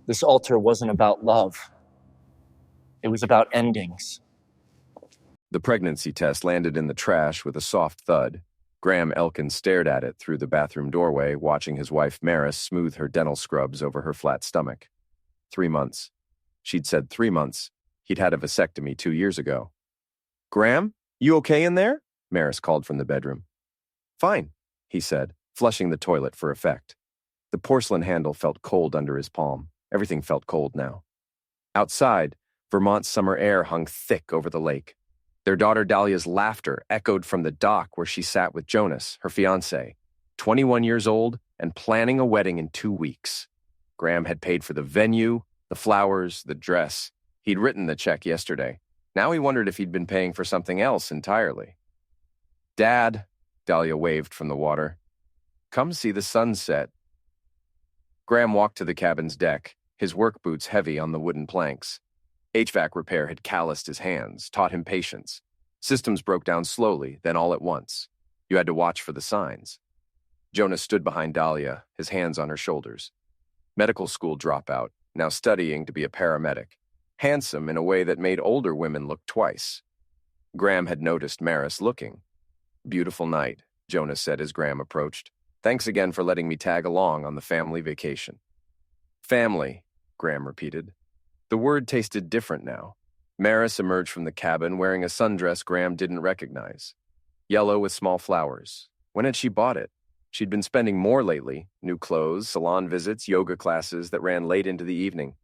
This altar wasn't about love. It was about endings. The pregnancy test landed in the trash with a soft thud. Graham Elkin stared at it through the bathroom doorway, watching his wife Maris smooth her dental scrubs over her flat stomach. 3 months. She'd said 3 months. He'd had a vasectomy 2 years ago. "Graham, you okay in there?" Maris called from the bedroom. "Fine," he said, flushing the toilet for effect. The porcelain handle felt cold under his palm. Everything felt cold now. Outside, Vermont's summer air hung thick over the lake. Their daughter Dahlia's laughter echoed from the dock where she sat with Jonas, her fiancé, 21 years old and planning a wedding in 2 weeks. Graham had paid for the venue, the flowers, the dress. He'd written the check yesterday. Now he wondered if he'd been paying for something else entirely. "Dad," Dahlia waved from the water. "Come see the sunset." Graham walked to the cabin's deck, his work boots heavy on the wooden planks. HVAC repair had calloused his hands, taught him patience. Systems broke down slowly, then all at once. You had to watch for the signs. Jonas stood behind Dahlia, his hands on her shoulders. Medical school dropout, now studying to be a paramedic. Handsome in a way that made older women look twice. Graham had noticed Maris looking. "Beautiful night," Jonas said as Graham approached. "Thanks again for letting me tag along on the family vacation." "Family," Graham repeated. The word tasted different now. Maris emerged from the cabin wearing a sundress Graham didn't recognize. Yellow with small flowers. When had she bought it? She'd been spending more lately. New clothes, salon visits, yoga classes that ran late into the evening.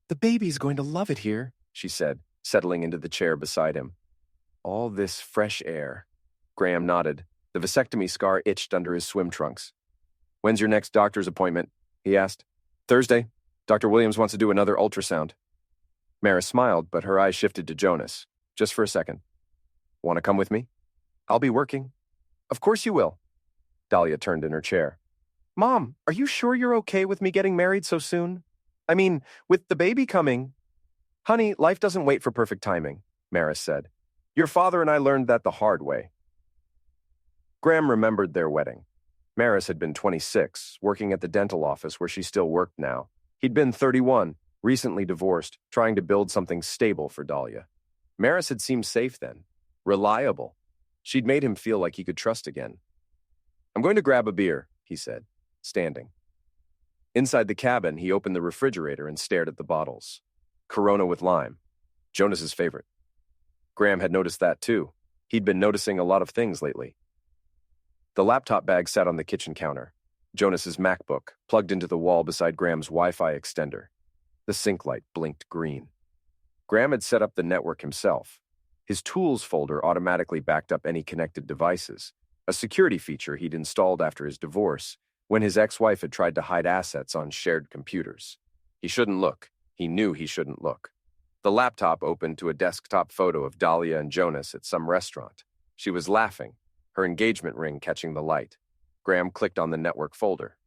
"The baby's going to love it here," she said, settling into the chair beside him. "All this fresh air." Graham nodded. The vasectomy scar itched under his swim trunks. "When's your next doctor's appointment?" he asked. "Thursday. Dr. Williams wants to do another ultrasound." Maris smiled, but her eyes shifted to Jonas. "Just for a second. Want to come with me?" "I'll be working." "Of course you will." Dahlia turned in her chair. "Mom, are you sure you're okay with me getting married so soon? I mean, with the baby coming." "Honey, life doesn't wait for perfect timing," Maris said. "Your father and I learned that the hard way." Graham remembered their wedding. Maris had been 26, working at the dental office where she still worked now. He'd been 31, recently divorced, trying to build something stable for Dahlia. Maris had seemed safe then, reliable. She'd made him feel like he could trust again. "I'm going to grab a beer," he said, standing. Inside the cabin, he opened the refrigerator and stared at the bottles. Corona with lime, Jonas's favorite. Graham had noticed that too. He'd been noticing a lot of things lately. The laptop bag sat on the kitchen counter. Jonas's MacBook, plugged into the wall beside Graham's Wi-Fi extender. The sink light blinked green. Graham had set up the network himself. His tools folder automatically backed up any connected devices, a security feature he'd installed after his divorce, when his ex-wife had tried to hide assets on shared computers. He shouldn't look. He knew he shouldn't look. The laptop opened to a desktop photo of Dahlia and Jonas at some restaurant. She was laughing, her engagement ring catching the light. Graham clicked on the network folder.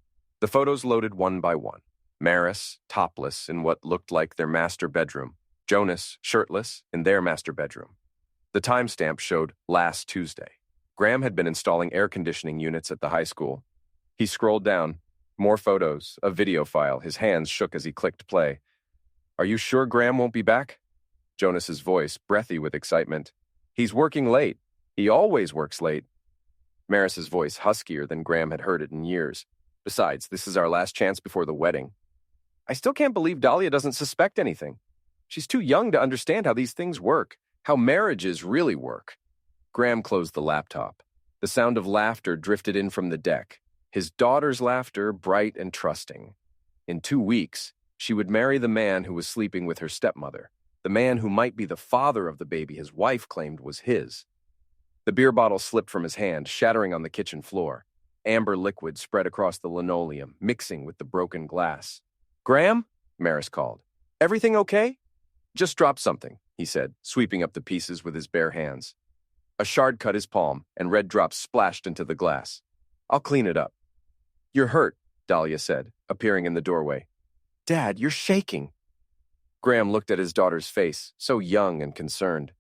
The photos loaded one by one. Maris, topless in what looked like their master bedroom. Jonas, shirtless, in their master bedroom. The timestamp showed last Tuesday. Graham had been installing air conditioning units at the high school. He scrolled down. More photos, a video file. His hands shook as he clicked play. "Are you sure Graham won't be back?" Jonas's voice, breathy with excitement. "He's working late. He always works late." Maris's voice, huskier than Graham had heard it in years. "Besides, this is our last chance before the wedding. I still can't believe Dahlia doesn't suspect anything. She's too young to understand how these things work, how marriages really work." Graham closed the laptop. The sound of laughter drifted in from the deck. His daughter's laughter, bright and trusting. In 2 weeks, she would marry the man who was sleeping with her stepmother, the man who might be the father of the baby his wife claimed was his. The beer bottle slipped from his hand, shattering on the kitchen floor. Amber liquid spread across the linoleum, mixing with the broken glass. "Graham?" Maris called. "Everything okay?" "Just dropped something," he said, sweeping up the pieces with his bare hands. A shard cut his palm, and red drops splashed into the glass. "I'll clean it up." "You're hurt," Dahlia said, appearing in the doorway. "Dad, you're shaking." Graham looked at his daughter's face, so young and concerned.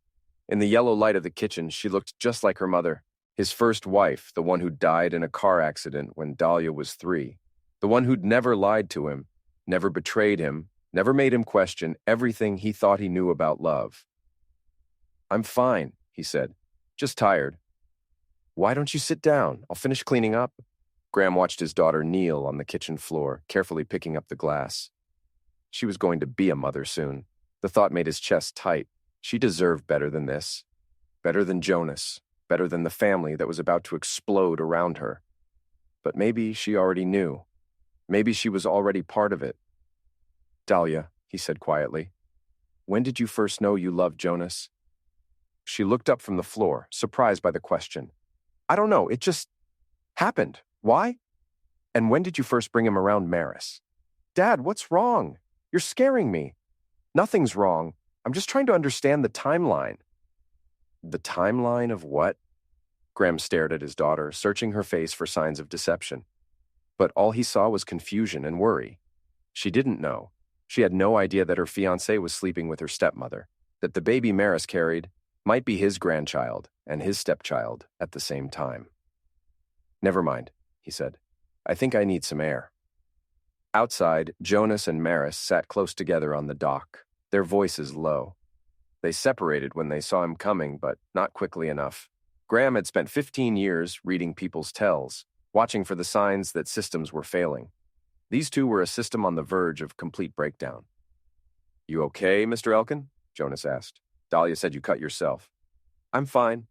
In the yellow light of the kitchen, she looked just like her mother, his first wife, the one who died in a car accident when Dahlia was 3, the one who'd never lied to him, never betrayed him, never made him question everything he thought he knew about love. "I'm fine," he said. "Just tired." "Why don't you sit down? I'll finish cleaning up." Graham watched his daughter kneel on the kitchen floor, carefully picking up the glass. She was going to be a mother soon. The thought made his chest tight. She deserved better than this. Better than Jonas. Better than the family that was about to explode around her. But maybe she already knew. Maybe she was already part of it. "Dahlia," he said quietly, "when did you first know you loved Jonas?" She looked up from the floor, surprised by the question. "I don't know, it just happened. Why? And when did you first bring him around Maris?" "Dad, what's wrong? You're scaring me." "Nothing's wrong. I'm just trying to understand the timeline." "The timeline of what?" Graham stared at his daughter, searching her face for signs of deception. But all he saw was confusion and worry. She didn't know. She had no idea that her fiancé was sleeping with her stepmother, that the baby Maris carried might be his grandchild and his stepchild at the same time. "Never mind," he said. "I think I need some air." Outside, Jonas and Maris sat close together on the dock, their voices low. They separated when they saw him coming, but not quickly enough. Graham had spent 15 years reading people's tells, watching for the signs that systems were failing. These two were a system on the verge of complete breakdown. "You okay, Mr. Elkin?" Jonas asked. "Dahlia said you cut yourself." "I'm fine."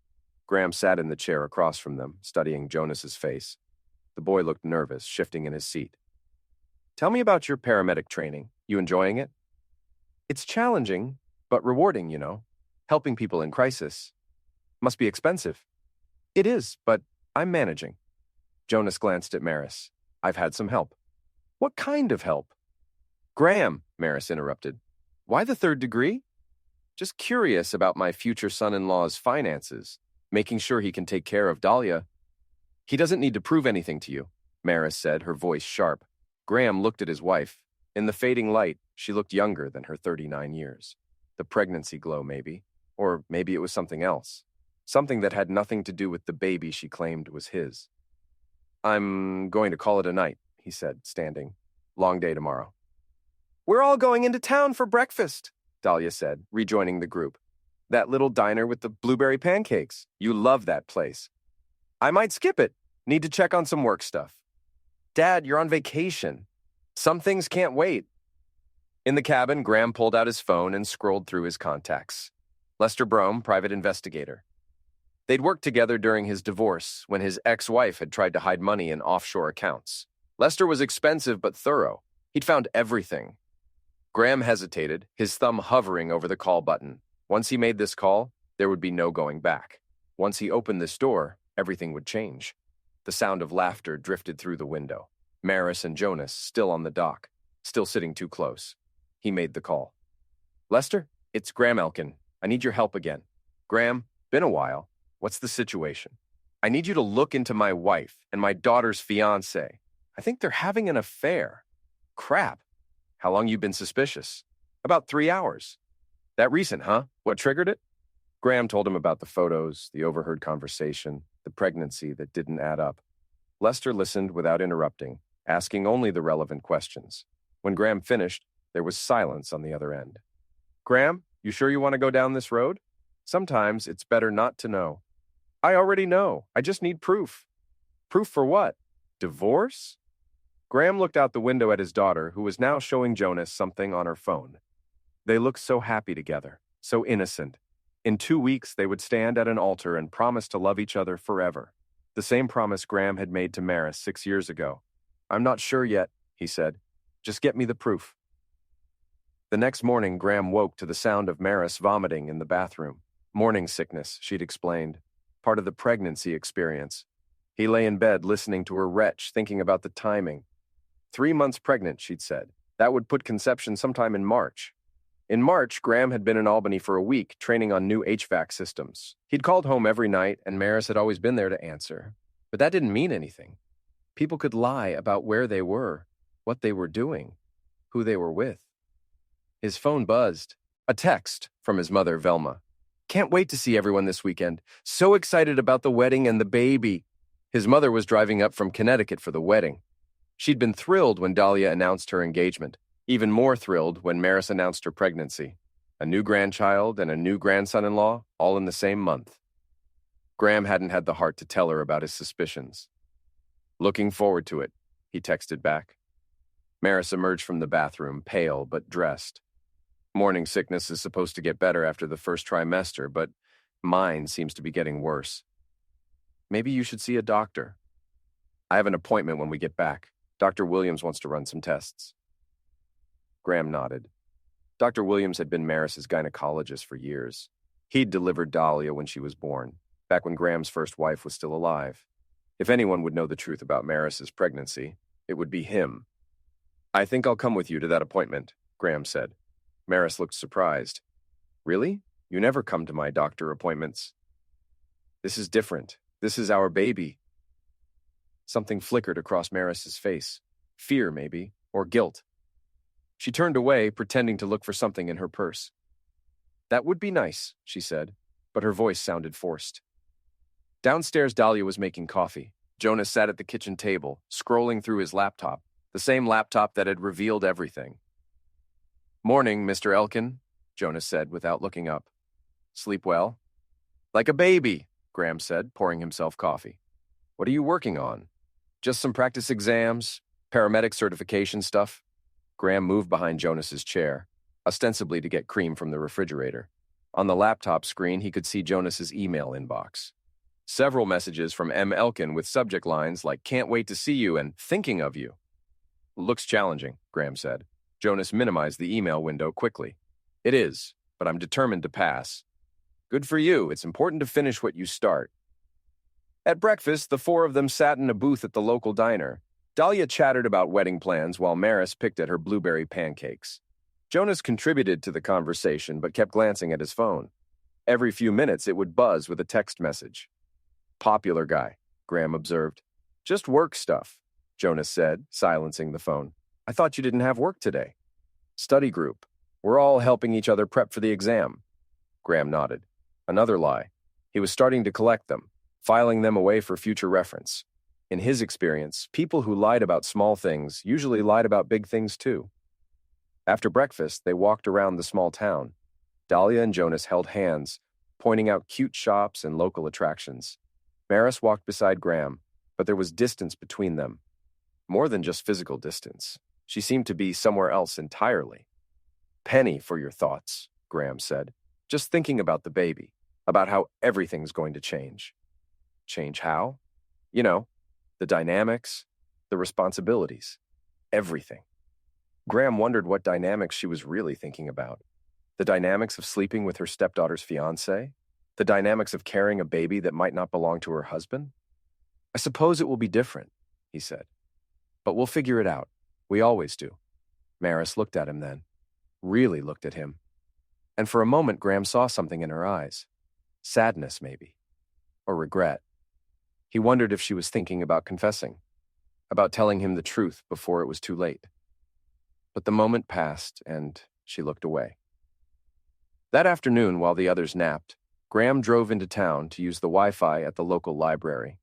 Graham sat in the chair across from them, studying Jonas's face. The boy looked nervous, shifting in his seat. "Tell me about your paramedic training. You enjoying it?" "It's challenging, but rewarding, you know. Helping people in crisis. Must be expensive." "It is, but I'm managing." Jonas glanced at Maris. "I've had some help." "What kind of help?" "Graham," Maris interrupted. "Why the third degree?" "Just curious about my future son-in-law's finances, making sure he can take care of Dahlia." "He doesn't need to prove anything to you," Maris said, her voice sharp. Graham looked at his wife. In the fading light, she looked younger than her 39 years. The pregnancy glow, maybe. Or maybe it was something else. Something that had nothing to do with the baby she claimed was his. "I'm going to call it a night," he said, standing. "Long day tomorrow." "We're all going into town for breakfast," Dahlia said, rejoining the group. "That little diner with the blueberry pancakes. You love that place." "I might skip it. Need to check on some work stuff." "Dad, you're on vacation. Some things can't wait." In the cabin, Graham pulled out his phone and scrolled through his contacts. Lester Brome, private investigator. They'd worked together during his divorce when his ex-wife had tried to hide money in offshore accounts. Lester was expensive but thorough. He'd found everything. Graham hesitated, his thumb hovering over the call button. Once he made this call, there would be no going back. Once he opened this door, everything would change. The sound of laughter drifted through the window. Maris and Jonas still on the dock, still sitting too close. He made the call. "Lester, it's Graham Elkin. I need your help again." "Graham, been a while. What's the situation?" "I need you to look into my wife and my daughter's fiancé. I think they're having an affair." "Crap. How long you been suspicious?" "About 3 hours." "That recent, huh? What triggered it?" Graham told him about the photos, the overheard conversation, the pregnancy that didn't add up. Lester listened without interrupting, asking only the relevant questions. When Graham finished, there was silence on the other end. "Graham, you sure you want to go down this road? Sometimes it's better not to know." "I already know. I just need proof." "Proof for what? Divorce?" Graham looked out the window at his daughter, who was now showing Jonas something on her phone. They looked so happy together, so innocent. In 2 weeks, they would stand at an altar and promise to love each other forever. The same promise Graham had made to Maris 6 years ago. "I'm not sure yet," he said. "Just get me the proof." The next morning, Graham woke to the sound of Maris vomiting in the bathroom. Morning sickness, she'd explained. Part of the pregnancy experience. He lay in bed listening to her retch, thinking about the timing. 3 months pregnant, she'd said. That would put conception sometime in March. In March, Graham had been in Albany for a week, training on new HVAC systems. He'd called home every night, and Maris had always been there to answer. But that didn't mean anything. People could lie about where they were, what they were doing, who they were with. His phone buzzed. A text from his mother, Velma. "Can't wait to see everyone this weekend. So excited about the wedding and the baby." His mother was driving up from Connecticut for the wedding. She'd been thrilled when Dahlia announced her engagement. Even more thrilled when Maris announced her pregnancy. A new grandchild and a new grandson-in-law, all in the same month. Graham hadn't had the heart to tell her about his suspicions. "Looking forward to it," he texted back. Maris emerged from the bathroom, pale but dressed. Morning sickness is supposed to get better after the first trimester, but mine seems to be getting worse. "Maybe you should see a doctor." "I have an appointment when we get back. Dr. Williams wants to run some tests." Graham nodded. Dr. Williams had been Maris's gynecologist for years. He'd delivered Dahlia when she was born, back when Graham's first wife was still alive. If anyone would know the truth about Maris's pregnancy, it would be him. "I think I'll come with you to that appointment," Graham said. Maris looked surprised. "Really? You never come to my doctor appointments." "This is different. This is our baby." Something flickered across Maris's face. Fear, maybe, or guilt. She turned away, pretending to look for something in her purse. "That would be nice," she said, but her voice sounded forced. Downstairs, Dahlia was making coffee. Jonas sat at the kitchen table, scrolling through his laptop, the same laptop that had revealed everything. "Morning, Mr. Elkin," Jonas said without looking up. "Sleep well?" "Like a baby," Graham said, pouring himself coffee. "What are you working on?" "Just some practice exams, paramedic certification stuff." Graham moved behind Jonas's chair, ostensibly to get cream from the refrigerator. On the laptop screen, he could see Jonas's email inbox. Several messages from M. Elkin with subject lines like "can't wait to see you" and "thinking of you." "Looks challenging," Graham said. Jonas minimized the email window quickly. "It is, but I'm determined to pass." "Good for you. It's important to finish what you start." At breakfast, the four of them sat in a booth at the local diner. Dahlia chattered about wedding plans while Maris picked at her blueberry pancakes. Jonas contributed to the conversation but kept glancing at his phone. Every few minutes, it would buzz with a text message. "Popular guy," Graham observed. "Just work stuff," Jonas said, silencing the phone. "I thought you didn't have work today." "Study group. We're all helping each other prep for the exam." Graham nodded. Another lie. He was starting to collect them, filing them away for future reference. In his experience, people who lied about small things usually lied about big things too. After breakfast, they walked around the small town. Dahlia and Jonas held hands, pointing out cute shops and local attractions. Maris walked beside Graham, but there was distance between them. More than just physical distance. She seemed to be somewhere else entirely. "Penny for your thoughts," Graham said. "Just thinking about the baby, about how everything's going to change." "Change how?" "You know, the dynamics, the responsibilities, everything." Graham wondered what dynamics she was really thinking about. The dynamics of sleeping with her stepdaughter's fiancé? The dynamics of carrying a baby that might not belong to her husband? "I suppose it will be different," he said. "But we'll figure it out. We always do." Maris looked at him then. Really looked at him. And for a moment, Graham saw something in her eyes. Sadness, maybe. Or regret. He wondered if she was thinking about confessing, about telling him the truth before it was too late. But the moment passed, and she looked away. That afternoon, while the others napped, Graham drove into town to use the Wi-Fi at the local library.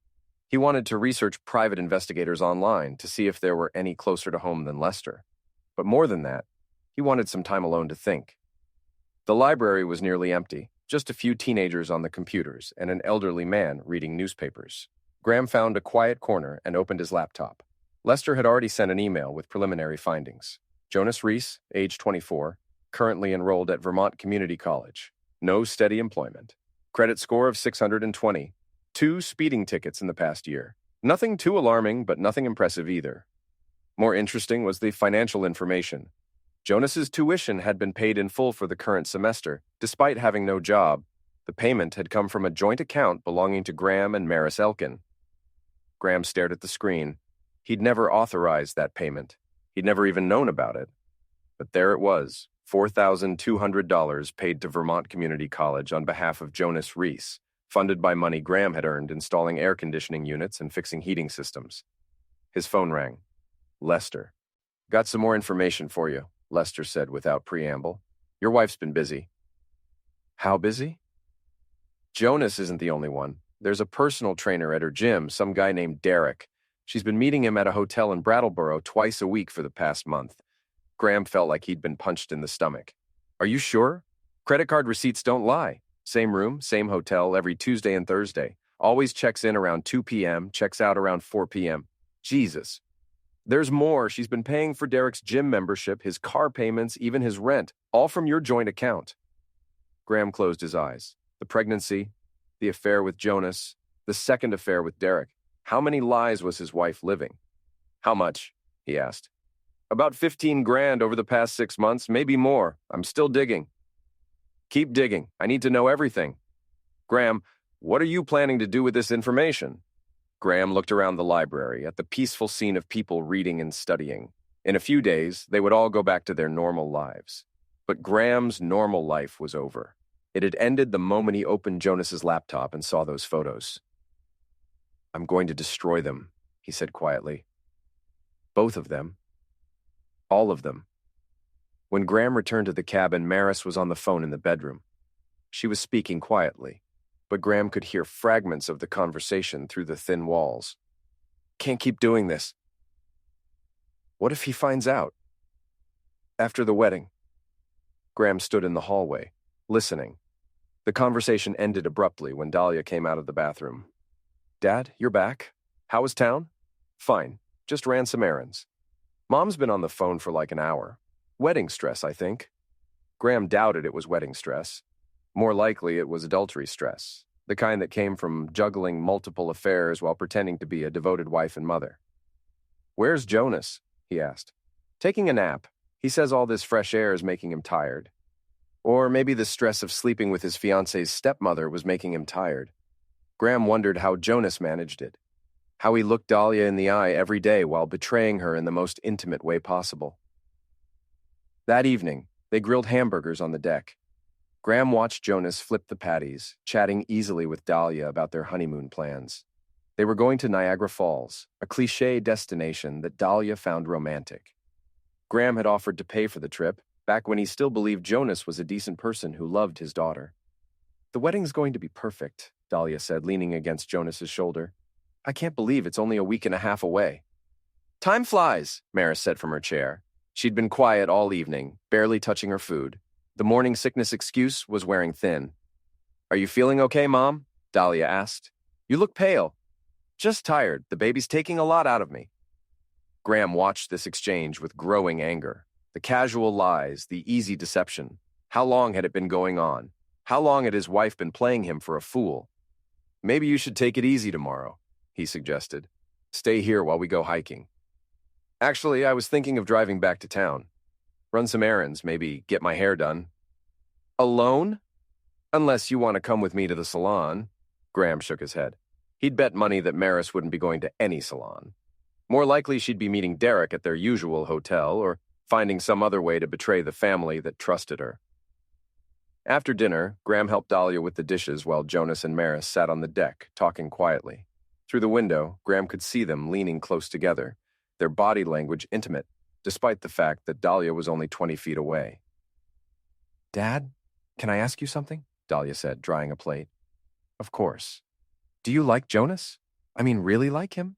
He wanted to research private investigators online to see if there were any closer to home than Leicester. But more than that, he wanted some time alone to think. The library was nearly empty, just a few teenagers on the computers and an elderly man reading newspapers. Graham found a quiet corner and opened his laptop. Lester had already sent an email with preliminary findings. Jonas Reese, age 24, currently enrolled at Vermont Community College. No steady employment. Credit score of 620. 2 speeding tickets in the past year. Nothing too alarming, but nothing impressive either. More interesting was the financial information. Jonas's tuition had been paid in full for the current semester, despite having no job. The payment had come from a joint account belonging to Graham and Maris Elkin. Graham stared at the screen. He'd never authorized that payment. He'd never even known about it. But there it was, $4,200 paid to Vermont Community College on behalf of Jonas Reese, funded by money Graham had earned installing air conditioning units and fixing heating systems. His phone rang. Lester. "Got some more information for you," Lester said without preamble. "Your wife's been busy." "How busy?" "Jonas isn't the only one. There's a personal trainer at her gym, some guy named Derek. She's been meeting him at a hotel in Brattleboro twice a week for the past month. Graham felt like he'd been punched in the stomach. Are you sure? Credit card receipts don't lie. Same room, same hotel, every Tuesday and Thursday. Always checks in around 2 p.m., checks out around 4 p.m. Jesus. There's more. She's been paying for Derek's gym membership, his car payments, even his rent, all from your joint account. Graham closed his eyes. The pregnancy, the affair with Jonas, the second affair with Derek. How many lies was his wife living? How much? He asked. About 15 grand over the past 6 months, maybe more. I'm still digging. Keep digging. I need to know everything. Graham, what are you planning to do with this information? Graham looked around the library at the peaceful scene of people reading and studying. In a few days, they would all go back to their normal lives. But Graham's normal life was over. It had ended the moment he opened Jonas's laptop and saw those photos. I'm going to destroy them, he said quietly. Both of them. All of them. When Graham returned to the cabin, Maris was on the phone in the bedroom. She was speaking quietly, but Graham could hear fragments of the conversation through the thin walls. Can't keep doing this. What if he finds out? After the wedding. Graham stood in the hallway, listening. The conversation ended abruptly when Dahlia came out of the bathroom. Dad, you're back? How was town? Fine. Just ran some errands. Mom's been on the phone for like an hour. Wedding stress, I think. Graham doubted it was wedding stress. More likely it was adultery stress, the kind that came from juggling multiple affairs while pretending to be a devoted wife and mother. Where's Jonas? He asked. Taking a nap. He says all this fresh air is making him tired. Or maybe the stress of sleeping with his fiancé's stepmother was making him tired. Graham wondered how Jonas managed it. How he looked Dahlia in the eye every day while betraying her in the most intimate way possible. That evening, they grilled hamburgers on the deck. Graham watched Jonas flip the patties, chatting easily with Dahlia about their honeymoon plans. They were going to Niagara Falls, a cliché destination that Dahlia found romantic. Graham had offered to pay for the trip, back when he still believed Jonas was a decent person who loved his daughter. The wedding's going to be perfect, Dahlia said, leaning against Jonas's shoulder. I can't believe it's only a week and a half away. Time flies, Maris said from her chair. She'd been quiet all evening, barely touching her food. The morning sickness excuse was wearing thin. Are you feeling okay, Mom? Dahlia asked. You look pale. Just tired. The baby's taking a lot out of me. Graham watched this exchange with growing anger. The casual lies, the easy deception. How long had it been going on? How long had his wife been playing him for a fool? Maybe you should take it easy tomorrow, he suggested. Stay here while we go hiking. Actually, I was thinking of driving back to town. Run some errands, maybe get my hair done. Alone? Unless you want to come with me to the salon. Graham shook his head. He'd bet money that Maris wouldn't be going to any salon. More likely she'd be meeting Derek at their usual hotel or finding some other way to betray the family that trusted her. After dinner, Graham helped Dahlia with the dishes while Jonas and Maris sat on the deck, talking quietly. Through the window, Graham could see them leaning close together, their body language intimate, despite the fact that Dahlia was only 20 feet away. Dad, can I ask you something? Dahlia said, drying a plate. Of course. Do you like Jonas? I mean, really like him?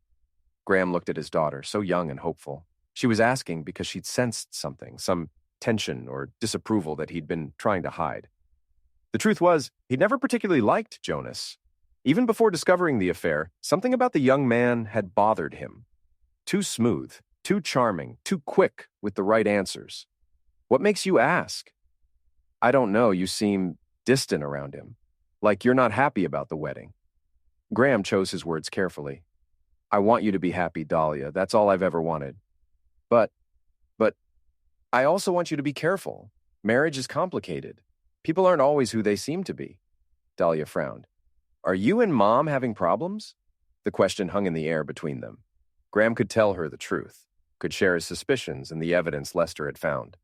Graham looked at his daughter, so young and hopeful. She was asking because she'd sensed something, some tension or disapproval that he'd been trying to hide. The truth was, he'd never particularly liked Jonas. Even before discovering the affair, something about the young man had bothered him. Too smooth, too charming, too quick with the right answers. What makes you ask? I don't know, you seem distant around him. Like you're not happy about the wedding. Graham chose his words carefully. I want you to be happy, Dahlia. That's all I've ever wanted. But I also want you to be careful. Marriage is complicated. People aren't always who they seem to be. Dahlia frowned. Are you and Mom having problems? The question hung in the air between them. Graham could tell her the truth, could share his suspicions and the evidence Lester had found.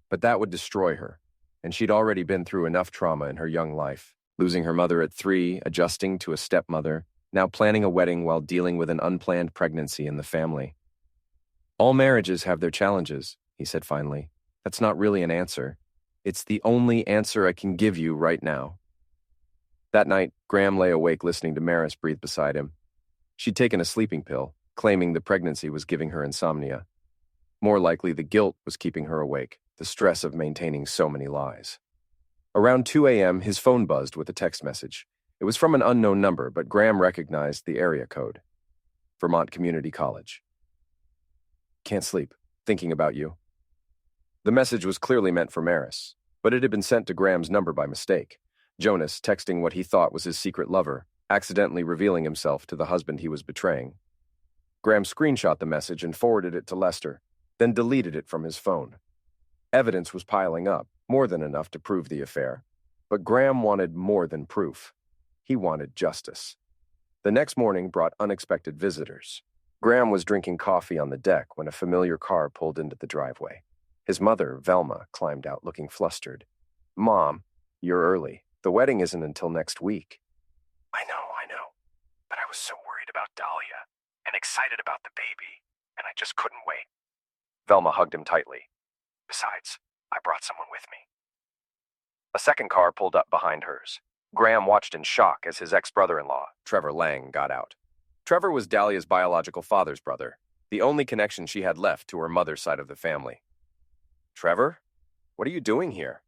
But that would destroy her, and she'd already been through enough trauma in her young life, losing her mother at 3, adjusting to a stepmother, now planning a wedding while dealing with an unplanned pregnancy in the family. All marriages have their challenges, he said finally. That's not really an answer. It's the only answer I can give you right now. That night, Graham lay awake listening to Maris breathe beside him. She'd taken a sleeping pill, claiming the pregnancy was giving her insomnia. More likely, the guilt was keeping her awake, the stress of maintaining so many lies. Around 2 a.m., his phone buzzed with a text message. It was from an unknown number, but Graham recognized the area code. Vermont Community College. Can't sleep. Thinking about you. The message was clearly meant for Maris, but it had been sent to Graham's number by mistake. Jonas, texting what he thought was his secret lover, accidentally revealing himself to the husband he was betraying. Graham screenshot the message and forwarded it to Lester, then deleted it from his phone. Evidence was piling up, more than enough to prove the affair. But Graham wanted more than proof. He wanted justice. The next morning brought unexpected visitors. Graham was drinking coffee on the deck when a familiar car pulled into the driveway. His mother, Velma, climbed out looking flustered. "Mom, you're early. The wedding isn't until next week." I know. But I was so worried about Dahlia and excited about the baby, and I just couldn't wait. Velma hugged him tightly. Besides, I brought someone with me. A second car pulled up behind hers. Graham watched in shock as his ex-brother-in-law, Trevor Lang, got out. Trevor was Dahlia's biological father's brother, the only connection she had left to her mother's side of the family. "Trevor, what are you doing here?"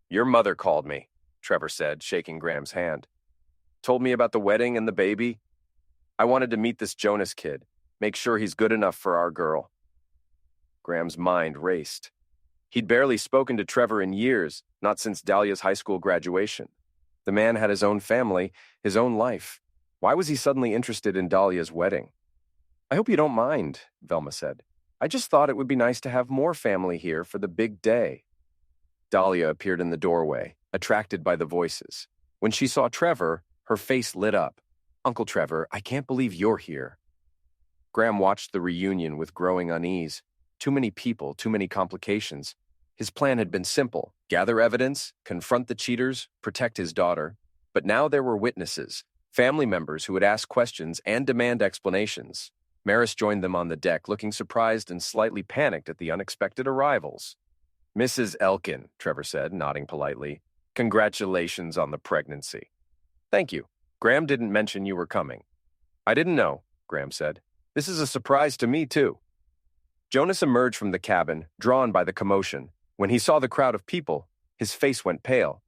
"Your mother called me," Trevor said, shaking Graham's hand. "Told me about the wedding and the baby. I wanted to meet this Jonas kid, make sure he's good enough for our girl." Graham's mind raced. He'd barely spoken to Trevor in years, not since Dahlia's high school graduation. The man had his own family, his own life. Why was he suddenly interested in Dahlia's wedding? "I hope you don't mind," Velma said. "I just thought it would be nice to have more family here for the big day." Dahlia appeared in the doorway, attracted by the voices. When she saw Trevor, her face lit up. "Uncle Trevor, I can't believe you're here." Graham watched the reunion with growing unease. Too many people, too many complications. His plan had been simple: gather evidence, confront the cheaters, protect his daughter. But now there were witnesses, family members who would ask questions and demand explanations. Maris joined them on the deck, looking surprised and slightly panicked at the unexpected arrivals. "Mrs. Elkin," Trevor said, nodding politely. "Congratulations on the pregnancy." "Thank you. Graham didn't mention you were coming." "I didn't know," Graham said. "This is a surprise to me, too." Jonas emerged from the cabin, drawn by the commotion. When he saw the crowd of people, his face went pale.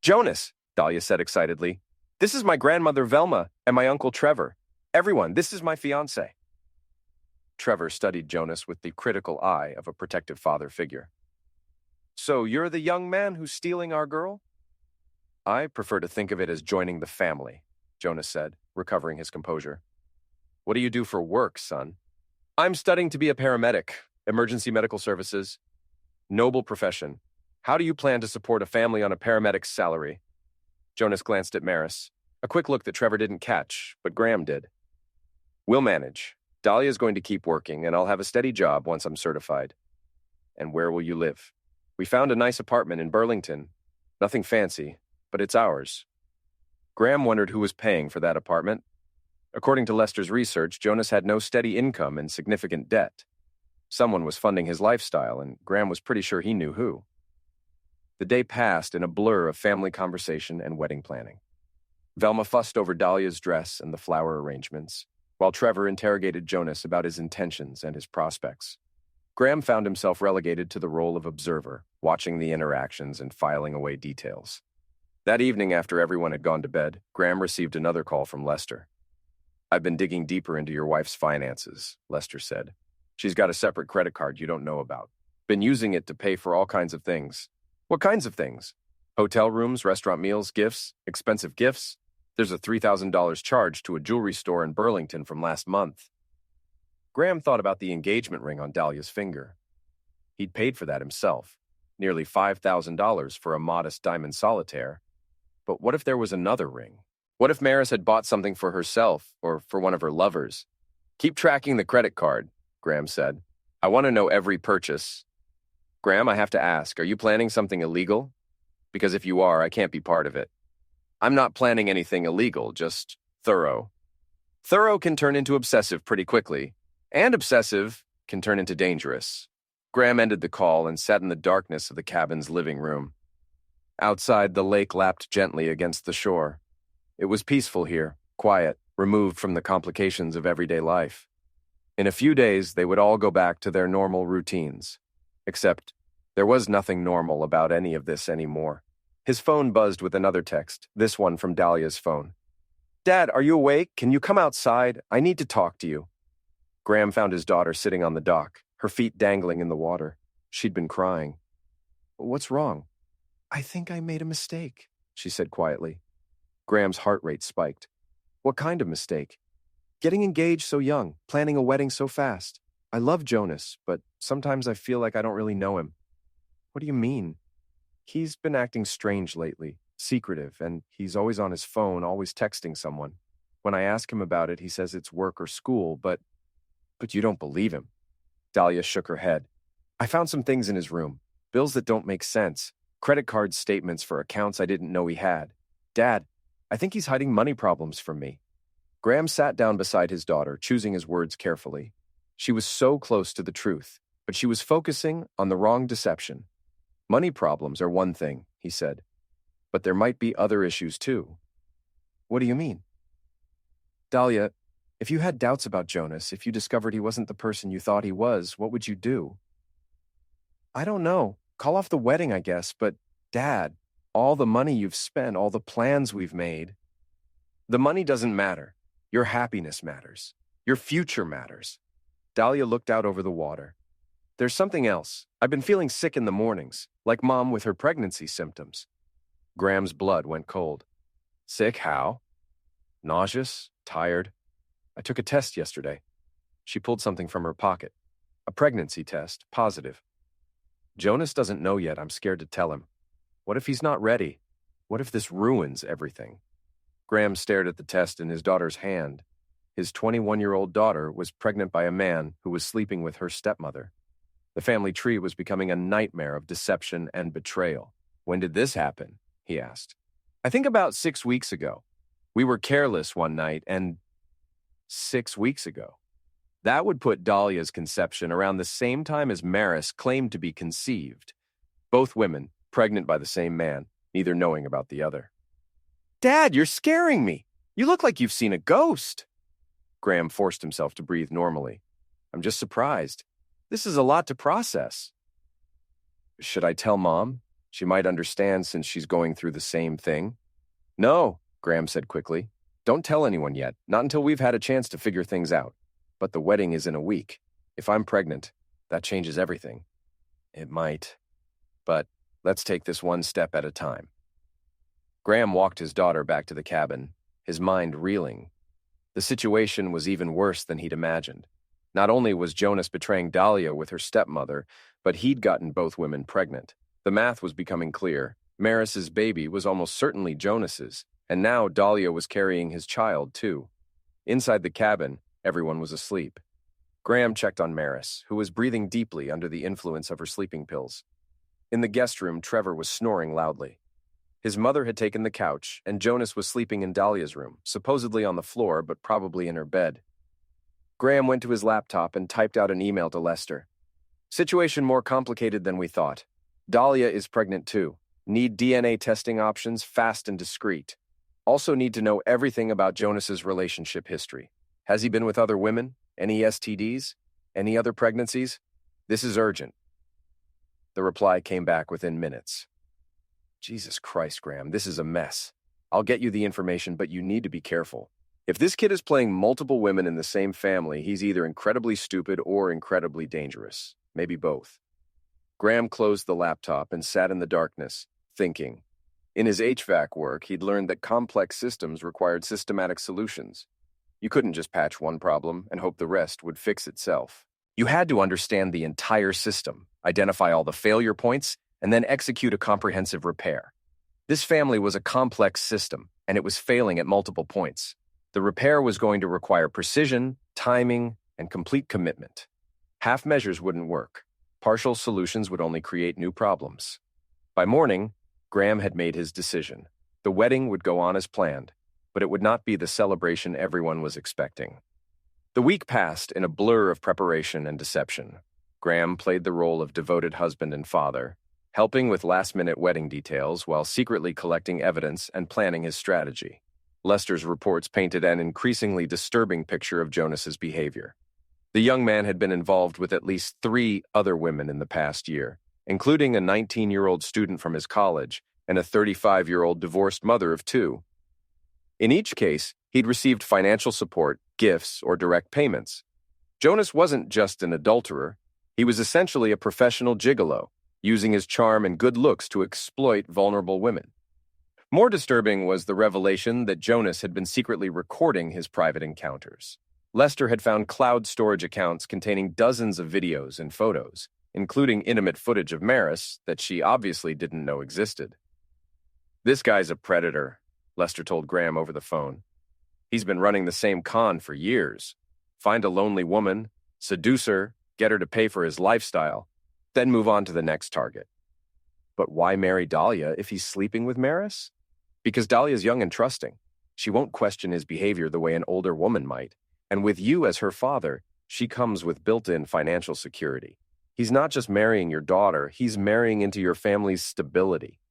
"Jonas," Dahlia said excitedly. "This is my grandmother Velma and my uncle Trevor. Everyone, this is my fiancé." Trevor studied Jonas with the critical eye of a protective father figure. "So you're the young man who's stealing our girl?" "I prefer to think of it as joining the family," Jonas said, recovering his composure. "What do you do for work, son?" "I'm studying to be a paramedic, emergency medical services. Noble profession. How do you plan to support a family on a paramedic's salary?" Jonas glanced at Maris, a quick look that Trevor didn't catch, but Graham did. "We'll manage. Dahlia's going to keep working, and I'll have a steady job once I'm certified." "And where will you live?" "We found a nice apartment in Burlington. Nothing fancy, but it's ours." Graham wondered who was paying for that apartment. According to Lester's research, Jonas had no steady income and significant debt. Someone was funding his lifestyle, and Graham was pretty sure he knew who. The day passed in a blur of family conversation and wedding planning. Velma fussed over Dahlia's dress and the flower arrangements, while Trevor interrogated Jonas about his intentions and his prospects. Graham found himself relegated to the role of observer, watching the interactions and filing away details. That evening, after everyone had gone to bed, Graham received another call from Lester. "I've been digging deeper into your wife's finances," Lester said. "She's got a separate credit card you don't know about. Been using it to pay for all kinds of things." "What kinds of things?" "Hotel rooms, restaurant meals, gifts, expensive gifts. There's a $3,000 charge to a jewelry store in Burlington from last month." Graham thought about the engagement ring on Dahlia's finger. He'd paid for that himself, nearly $5,000 for a modest diamond solitaire. But what if there was another ring? What if Maris had bought something for herself or for one of her lovers? "Keep tracking the credit card," Graham said. "I want to know every purchase." "Graham, I have to ask, are you planning something illegal? Because if you are, I can't be part of it." "I'm not planning anything illegal, just thorough." "Thorough can turn into obsessive pretty quickly, and obsessive can turn into dangerous." Graham ended the call and sat in the darkness of the cabin's living room. Outside, the lake lapped gently against the shore. It was peaceful here, quiet, removed from the complications of everyday life. In a few days, they would all go back to their normal routines. Except, there was nothing normal about any of this anymore. His phone buzzed with another text, this one from Dahlia's phone. "Dad, are you awake? Can you come outside? I need to talk to you." Graham found his daughter sitting on the dock, her feet dangling in the water. She'd been crying. "What's wrong?" "I think I made a mistake," she said quietly. Graham's heart rate spiked. "What kind of mistake?" "Getting engaged so young, planning a wedding so fast. I love Jonas, but sometimes I feel like I don't really know him." "What do you mean?" "He's been acting strange lately, secretive, and he's always on his phone, always texting someone. When I ask him about it, he says it's work or school, but you don't believe him." Dahlia shook her head. "I found some things in his room, bills that don't make sense, credit card statements for accounts I didn't know he had. Dad, I think he's hiding money problems from me." Graham sat down beside his daughter, choosing his words carefully. She was so close to the truth, but she was focusing on the wrong deception. "Money problems are one thing," he said, "but there might be other issues too." "What do you mean?" "Dahlia, if you had doubts about Jonas, if you discovered he wasn't the person you thought he was, what would you do?" "I don't know. Call off the wedding, I guess, but Dad, all the money you've spent, all the plans we've made." "The money doesn't matter. Your happiness matters. Your future matters." Dahlia looked out over the water. "There's something else. I've been feeling sick in the mornings, like Mom with her pregnancy symptoms." Graham's blood went cold. "Sick how?" "Nauseous, tired. I took a test yesterday." She pulled something from her pocket. "A pregnancy test, positive." "Jonas doesn't know yet. I'm scared to tell him. What if he's not ready? What if this ruins everything?" Graham stared at the test in his daughter's hand. His 21-year-old daughter was pregnant by a man who was sleeping with her stepmother. The family tree was becoming a nightmare of deception and betrayal. "When did this happen?" he asked. "I think about 6 weeks ago. We were careless one night and 6 weeks ago. That would put Dahlia's conception around the same time as Maris claimed to be conceived. Both women, pregnant by the same man, neither knowing about the other. "Dad, you're scaring me. You look like you've seen a ghost." Graham forced himself to breathe normally. "I'm just surprised. This is a lot to process." "Should I tell Mom? She might understand since she's going through the same thing." "No," Graham said quickly. "Don't tell anyone yet, not until we've had a chance to figure things out. But the wedding is in a week. If I'm pregnant, that changes everything." "It might. But let's take this one step at a time." Graham walked his daughter back to the cabin, his mind reeling. The situation was even worse than he'd imagined. Not only was Jonas betraying Dahlia with her stepmother, but he'd gotten both women pregnant. The math was becoming clear. Maris's baby was almost certainly Jonas's, and now Dahlia was carrying his child, too. Inside the cabin, everyone was asleep. Graham checked on Maris, who was breathing deeply under the influence of her sleeping pills. In the guest room, Trevor was snoring loudly. His mother had taken the couch, and Jonas was sleeping in Dahlia's room, supposedly on the floor, but probably in her bed. Graham went to his laptop and typed out an email to Lester. "Situation more complicated than we thought. Dahlia is pregnant too. Need DNA testing options fast and discreet. Also need to know everything about Jonas's relationship history. Has he been with other women? Any STDs? Any other pregnancies? This is urgent." The reply came back within minutes. "Jesus Christ, Graham, this is a mess. I'll get you the information, but you need to be careful. If this kid is playing multiple women in the same family, he's either incredibly stupid or incredibly dangerous. Maybe both." Graham closed the laptop and sat in the darkness, thinking. In his HVAC work, he'd learned that complex systems required systematic solutions. You couldn't just patch one problem and hope the rest would fix itself. You had to understand the entire system, identify all the failure points, and then execute a comprehensive repair. This family was a complex system, and it was failing at multiple points. The repair was going to require precision, timing, and complete commitment. Half measures wouldn't work. Partial solutions would only create new problems. By morning, Graham had made his decision. The wedding would go on as planned, but it would not be the celebration everyone was expecting. The week passed in a blur of preparation and deception. Graham played the role of devoted husband and father, helping with last-minute wedding details while secretly collecting evidence and planning his strategy. Lester's reports painted an increasingly disturbing picture of Jonas's behavior. The young man had been involved with at least 3 other women in the past year, including a 19-year-old student from his college and a 35-year-old divorced mother of 2. In each case, he'd received financial support, gifts, or direct payments. Jonas wasn't just an adulterer. He was essentially a professional gigolo, using his charm and good looks to exploit vulnerable women. More disturbing was the revelation that Jonas had been secretly recording his private encounters. Lester had found cloud storage accounts containing dozens of videos and photos, including intimate footage of Maris that she obviously didn't know existed. "This guy's a predator," Lester told Graham over the phone. "He's been running the same con for years. Find a lonely woman, seduce her, get her to pay for his lifestyle, then move on to the next target." But why marry Dahlia if he's sleeping with Maris? Because Dahlia's young and trusting. She won't question his behavior the way an older woman might. And with you as her father, she comes with built-in financial security. He's not just marrying your daughter, he's marrying into your family's stability.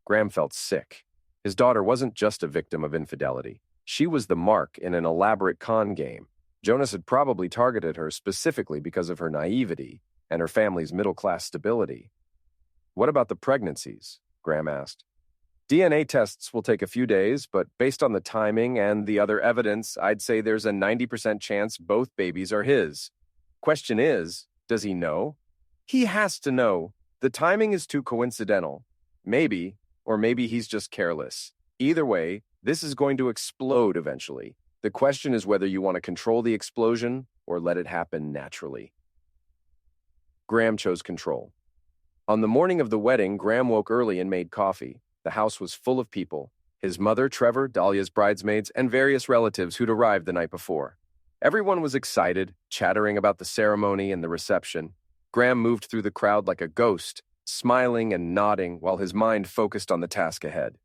Graham felt sick. His daughter wasn't just a victim of infidelity. She was the mark in an elaborate con game. Jonas had probably targeted her specifically because of her naivety and her family's middle-class stability. "What about the pregnancies?" Graham asked. "DNA tests will take a few days, but based on the timing and the other evidence, I'd say there's a 90% chance both babies are his. Question is, does he know? He has to know. The timing is too coincidental. Maybe, or maybe he's just careless. Either way, this is going to explode eventually. The question is whether you want to control the explosion or let it happen naturally." Graham chose control. On the morning of the wedding, Graham woke early and made coffee. The house was full of people: his mother, Trevor, Dahlia's bridesmaids, and various relatives who'd arrived the night before. Everyone was excited, chattering about the ceremony and the reception. Graham moved through the crowd like a ghost, smiling and nodding while his mind focused on the task ahead.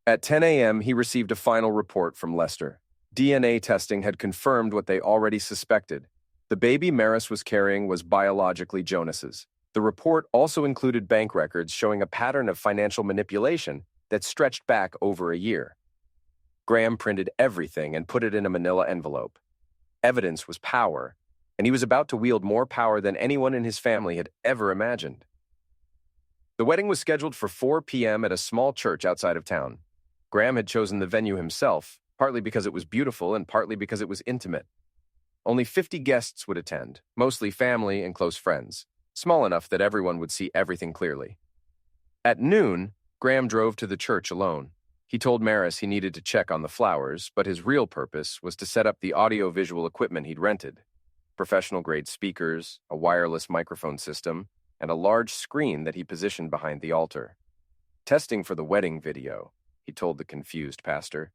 At 10 a.m., he received a final report from Lester. DNA testing had confirmed what they already suspected. The baby Maris was carrying was biologically Jonas's. The report also included bank records showing a pattern of financial manipulation that stretched back over a year. Graham printed everything and put it in a manila envelope. Evidence was power, and he was about to wield more power than anyone in his family had ever imagined. The wedding was scheduled for 4 p.m. at a small church outside of town. Graham had chosen the venue himself, partly because it was beautiful and partly because it was intimate. Only 50 guests would attend, mostly family and close friends, small enough that everyone would see everything clearly. At noon, Graham drove to the church alone. He told Maris he needed to check on the flowers, but his real purpose was to set up the audio-visual equipment he'd rented: professional-grade speakers, a wireless microphone system, and a large screen that he positioned behind the altar. "Testing for the wedding video," he told the confused pastor.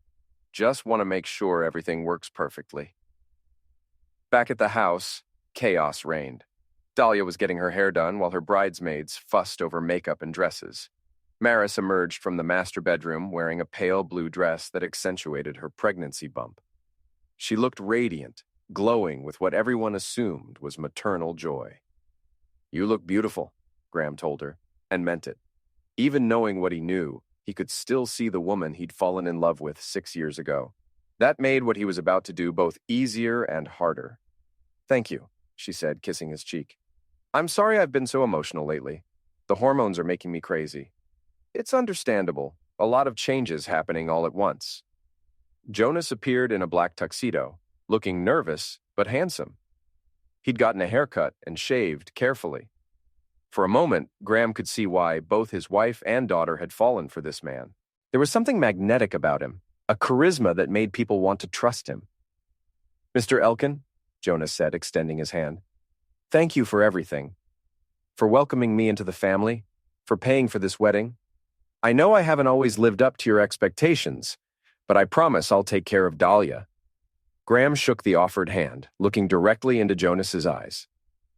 "Just want to make sure everything works perfectly." Back at the house, chaos reigned. Dahlia was getting her hair done while her bridesmaids fussed over makeup and dresses. Maris emerged from the master bedroom wearing a pale blue dress that accentuated her pregnancy bump. She looked radiant, glowing with what everyone assumed was maternal joy. "You look beautiful," Graham told her, and meant it. Even knowing what he knew, he could still see the woman he'd fallen in love with 6 years ago. That made what he was about to do both easier and harder. "Thank you," she said, kissing his cheek. "I'm sorry I've been so emotional lately. The hormones are making me crazy." "It's understandable. A lot of changes happening all at once." Jonas appeared in a black tuxedo, looking nervous but handsome. He'd gotten a haircut and shaved carefully. For a moment, Graham could see why both his wife and daughter had fallen for this man. There was something magnetic about him, a charisma that made people want to trust him. "Mr. Elkin," Jonas said, extending his hand, "thank you for everything. For welcoming me into the family, for paying for this wedding. I know I haven't always lived up to your expectations, but I promise I'll take care of Dahlia." Graham shook the offered hand, looking directly into Jonas's eyes.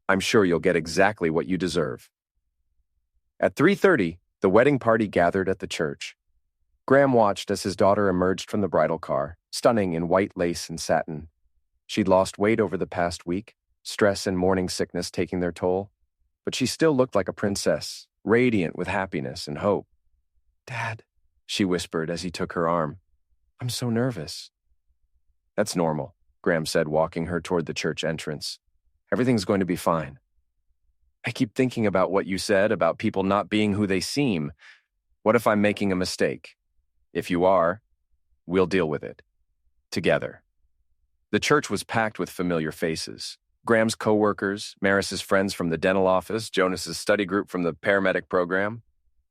"I'm sure you'll get exactly what you deserve." At 3:30, the wedding party gathered at the church. Graham watched as his daughter emerged from the bridal car, stunning in white lace and satin. She'd lost weight over the past week, stress and morning sickness taking their toll, but she still looked like a princess, radiant with happiness and hope. "Dad," she whispered as he took her arm, "I'm so nervous." "That's normal," Graham said, walking her toward the church entrance. Everything's going to be fine. I keep thinking about what you said about people not being who they seem. What if I'm making a mistake? If you are, we'll deal with it. Together. The church was packed with familiar faces. Graham's co-workers, Maris's friends from the dental office, Jonas's study group from the paramedic program.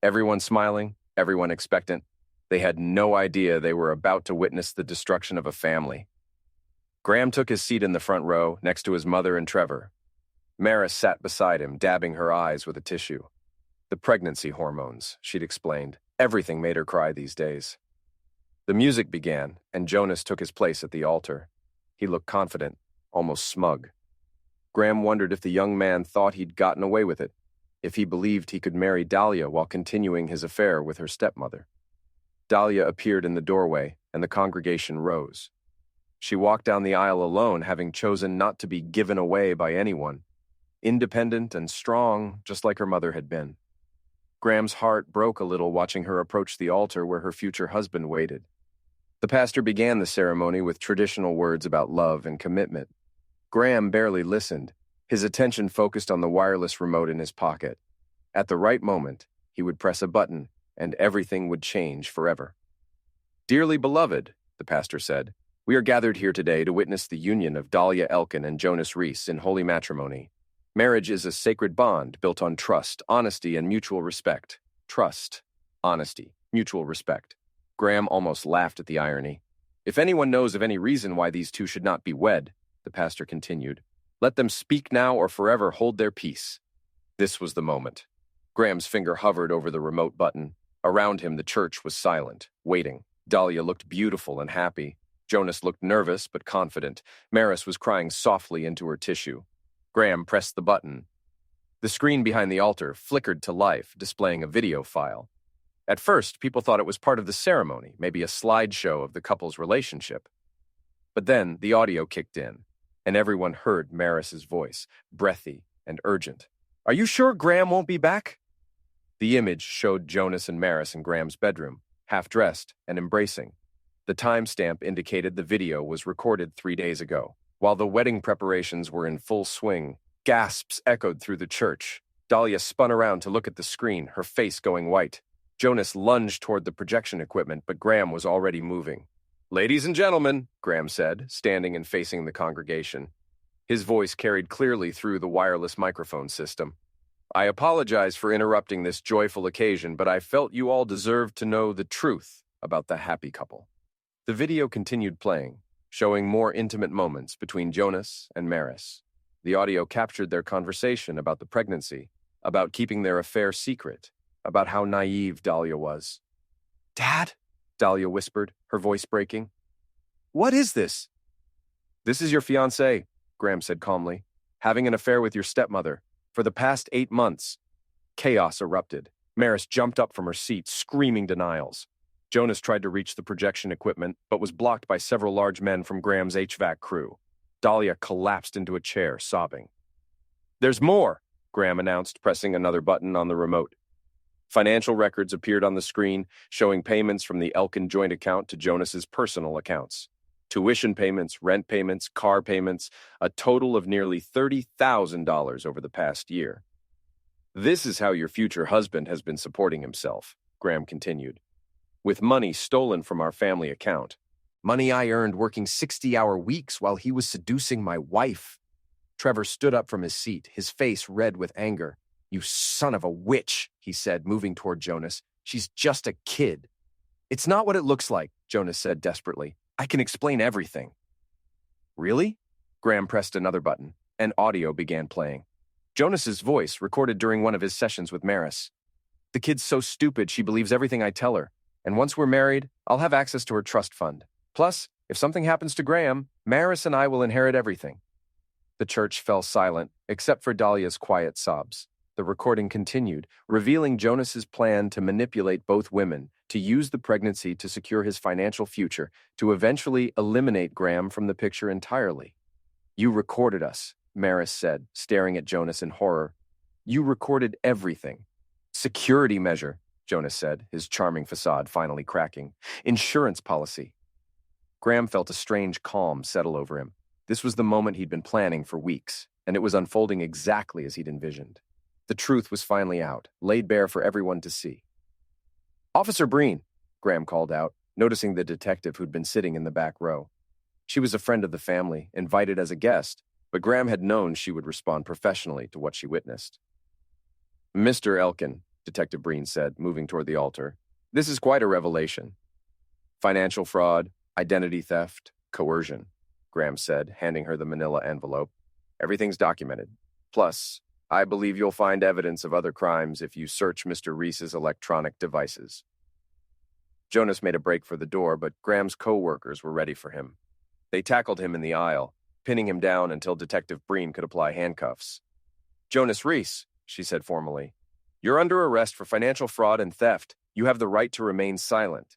Everyone smiling, everyone expectant. They had no idea they were about to witness the destruction of a family. Graham took his seat in the front row, next to his mother and Trevor. Maris sat beside him, dabbing her eyes with a tissue. The pregnancy hormones, she'd explained. Everything made her cry these days. The music began, and Jonas took his place at the altar. He looked confident, almost smug. Graham wondered if the young man thought he'd gotten away with it, if he believed he could marry Dahlia while continuing his affair with her stepmother. Dahlia appeared in the doorway, and the congregation rose. She walked down the aisle alone, having chosen not to be given away by anyone. Independent and strong, just like her mother had been. Graham's heart broke a little watching her approach the altar where her future husband waited. The pastor began the ceremony with traditional words about love and commitment. Graham barely listened, his attention focused on the wireless remote in his pocket. At the right moment, he would press a button, and everything would change forever. "Dearly beloved," the pastor said, "we are gathered here today to witness the union of Dahlia Elkin and Jonas Reese in holy matrimony. Marriage is a sacred bond built on trust, honesty, and mutual respect. Trust, honesty, mutual respect." Graham almost laughed at the irony. "If anyone knows of any reason why these two should not be wed," the pastor continued, "let them speak now or forever hold their peace." This was the moment. Graham's finger hovered over the remote button. Around him, the church was silent, waiting. Dahlia looked beautiful and happy. Jonas looked nervous but confident. Maris was crying softly into her tissue. Graham pressed the button. The screen behind the altar flickered to life, displaying a video file. At first, people thought it was part of the ceremony, maybe a slideshow of the couple's relationship. But then the audio kicked in, and everyone heard Maris's voice, breathy and urgent. "Are you sure Graham won't be back?" The image showed Jonas and Maris in Graham's bedroom, half-dressed and embracing. The timestamp indicated the video was recorded 3 days ago. While the wedding preparations were in full swing, gasps echoed through the church. Dahlia spun around to look at the screen, her face going white. Jonas lunged toward the projection equipment, but Graham was already moving. "Ladies and gentlemen," Graham said, standing and facing the congregation. His voice carried clearly through the wireless microphone system. "I apologize for interrupting this joyful occasion, but I felt you all deserved to know the truth about the happy couple." The video continued playing, showing more intimate moments between Jonas and Maris. The audio captured their conversation about the pregnancy, about keeping their affair secret, about how naive Dahlia was. "Dad?" Dahlia whispered, her voice breaking. "What is this?" "This is your fiancé," Graham said calmly, "having an affair with your stepmother. For the past 8 months. Chaos erupted. Maris jumped up from her seat, screaming denials. Jonas tried to reach the projection equipment, but was blocked by several large men from Graham's HVAC crew. Dahlia collapsed into a chair, sobbing. "There's more," Graham announced, pressing another button on the remote. Financial records appeared on the screen, showing payments from the Elkin joint account to Jonas's personal accounts. Tuition payments, rent payments, car payments, a total of nearly $30,000 over the past year. "This is how your future husband has been supporting himself," Graham continued. "With money stolen from our family account. Money I earned working 60-hour weeks while he was seducing my wife." Trevor stood up from his seat, his face red with anger. "You son of a witch," he said, moving toward Jonas. "She's just a kid." "It's not what it looks like," Jonas said desperately. "I can explain everything." "Really?" Graham pressed another button, and audio began playing. Jonas's voice, recorded during one of his sessions with Maris. "The kid's so stupid she believes everything I tell her, and once we're married, I'll have access to her trust fund. Plus, if something happens to Graham, Maris and I will inherit everything." The church fell silent, except for Dahlia's quiet sobs. The recording continued, revealing Jonas's plan to manipulate both women, to use the pregnancy to secure his financial future, to eventually eliminate Graham from the picture entirely. "You recorded us," Maris said, staring at Jonas in horror. "You recorded everything." "Security measure," Jonas said, his charming facade finally cracking. "Insurance policy." Graham felt a strange calm settle over him. This was the moment he'd been planning for weeks. and it was unfolding exactly as he'd envisioned. The truth was finally out, laid bare for everyone to see. "Officer Breen," Graham called out, noticing the detective who'd been sitting in the back row. She was a friend of the family, invited as a guest, but Graham had known she would respond professionally to what she witnessed. "Mr. Elkin," Detective Breen said, moving toward the altar, "this is quite a revelation. Financial fraud, identity theft, coercion," Graham said, handing her the manila envelope. "Everything's documented. Plus, I believe you'll find evidence of other crimes if you search Mr. Reese's electronic devices." Jonas made a break for the door, but Graham's co-workers were ready for him. They tackled him in the aisle, pinning him down until Detective Breen could apply handcuffs. "Jonas Reese," she said formally, "you're under arrest for financial fraud and theft. You have the right to remain silent."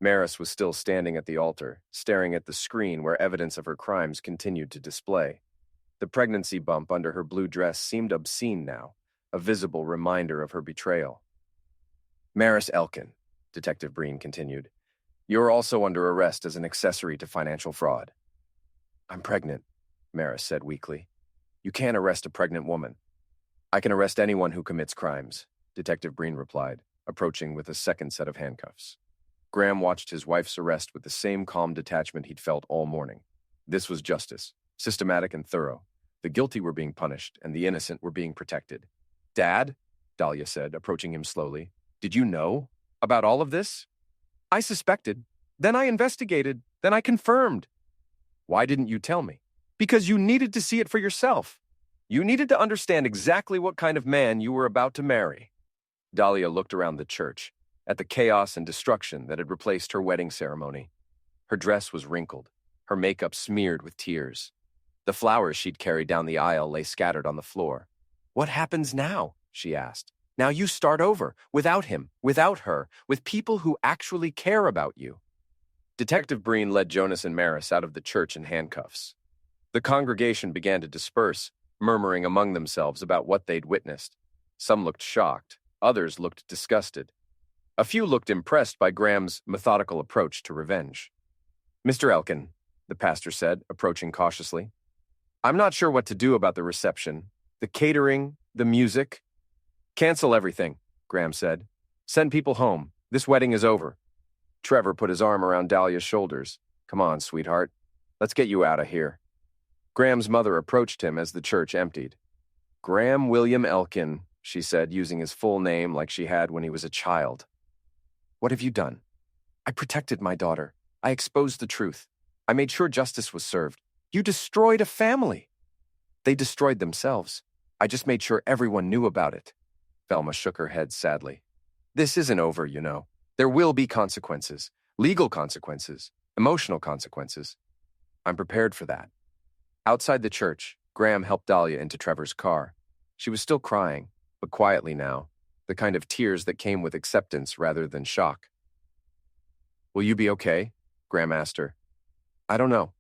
Maris was still standing at the altar, staring at the screen where evidence of her crimes continued to display. The pregnancy bump under her blue dress seemed obscene now, a visible reminder of her betrayal. "Maris Elkin," Detective Breen continued, "you're also under arrest as an accessory to financial fraud." "I'm pregnant," Maris said weakly. "You can't arrest a pregnant woman." "I can arrest anyone who commits crimes," Detective Breen replied, approaching with a second set of handcuffs. Graham watched his wife's arrest with the same calm detachment he'd felt all morning. This was justice, systematic and thorough. The guilty were being punished, and the innocent were being protected. "Dad," Dahlia said, approaching him slowly, "did you know about all of this?" "I suspected. Then I investigated. Then I confirmed." "Why didn't you tell me?" "Because you needed to see it for yourself. You needed to understand exactly what kind of man you were about to marry." Dahlia looked around the church, at the chaos and destruction that had replaced her wedding ceremony. Her dress was wrinkled, her makeup smeared with tears. The flowers she'd carried down the aisle lay scattered on the floor. "What happens now?" she asked. "Now you start over, without him, without her, with people who actually care about you." Detective Breen led Jonas and Maris out of the church in handcuffs. The congregation began to disperse, murmuring among themselves about what they'd witnessed. Some looked shocked, others looked disgusted. A few looked impressed by Graham's methodical approach to revenge. "Mr. Elkin," the pastor said, approaching cautiously, "I'm not sure what to do about the reception, the catering, the music." "Cancel everything," Graham said. "Send people home. This wedding is over." Trevor put his arm around Dahlia's shoulders. "Come on, sweetheart. Let's get you out of here." Graham's mother approached him as the church emptied. "Graham William Elkin," she said, using his full name like she had when he was a child. "What have you done?" "I protected my daughter. I exposed the truth. I made sure justice was served. You destroyed a family." "They destroyed themselves. I just made sure everyone knew about it." Velma shook her head sadly. "This isn't over, you know. There will be consequences. Legal consequences. Emotional consequences. I'm prepared for that." Outside the church, Graham helped Dahlia into Trevor's car. She was still crying, but quietly now, the kind of tears that came with acceptance rather than shock. "Will you be okay?" Graham asked her. "I don't know.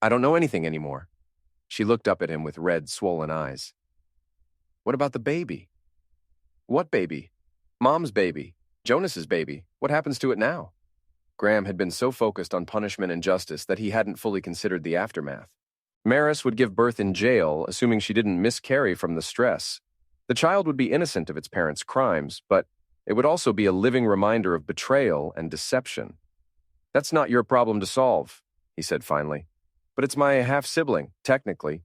I don't know anything anymore." She looked up at him with red, swollen eyes. "What about the baby?" "What baby?" "Mom's baby. Jonas's baby. What happens to it now?" Graham had been so focused on punishment and justice that he hadn't fully considered the aftermath. Maris would give birth in jail, assuming she didn't miscarry from the stress. The child would be innocent of its parents' crimes, but it would also be a living reminder of betrayal and deception. "That's not your problem to solve," he said finally. "But it's my half-sibling, technically.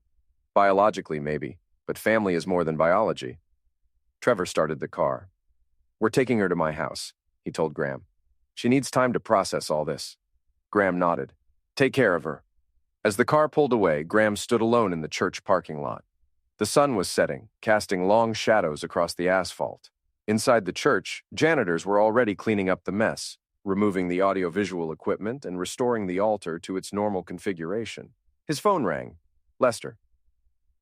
Biologically, maybe, but family is more than biology." Trevor started the car. "We're taking her to my house," he told Graham. "She needs time to process all this." Graham nodded. "Take care of her." As the car pulled away, Graham stood alone in the church parking lot. The sun was setting, casting long shadows across the asphalt. Inside the church, janitors were already cleaning up the mess, removing the audiovisual equipment and restoring the altar to its normal configuration. His phone rang. Lester.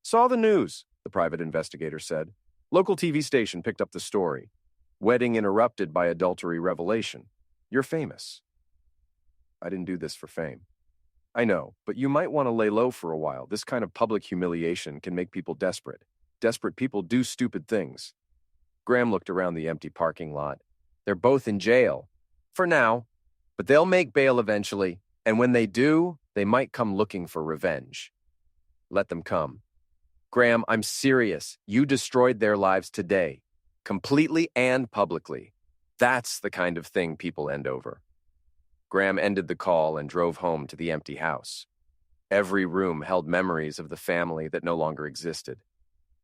"Saw the news," the private investigator said. "Local TV station picked up the story. Wedding interrupted by adultery revelation. You're famous." "I didn't do this for fame." "I know, but you might want to lay low for a while. This kind of public humiliation can make people desperate. Desperate people do stupid things." Graham looked around the empty parking lot. "They're both in jail. For now. But they'll make bail eventually, and when they do, they might come looking for revenge." "Let them come. Graham, I'm serious. You destroyed their lives today, completely and publicly. That's the kind of thing people end over. Graham ended the call and drove home to the empty house. Every room held memories of the family that no longer existed.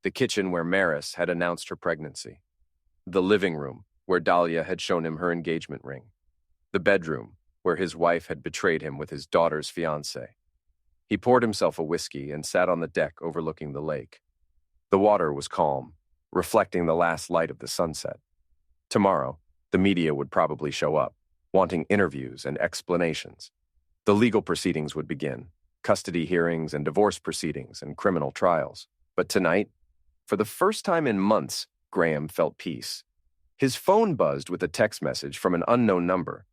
The kitchen where Maris had announced her pregnancy. The living room where Dahlia had shown him her engagement ring. The bedroom where his wife had betrayed him with his daughter's fiancé. He poured himself a whiskey and sat on the deck overlooking the lake. The water was calm, reflecting the last light of the sunset. Tomorrow, the media would probably show up, wanting interviews and explanations. The legal proceedings would begin, custody hearings and divorce proceedings and criminal trials. But tonight, for the first time in months, Graham felt peace. His phone buzzed with a text message from an unknown number.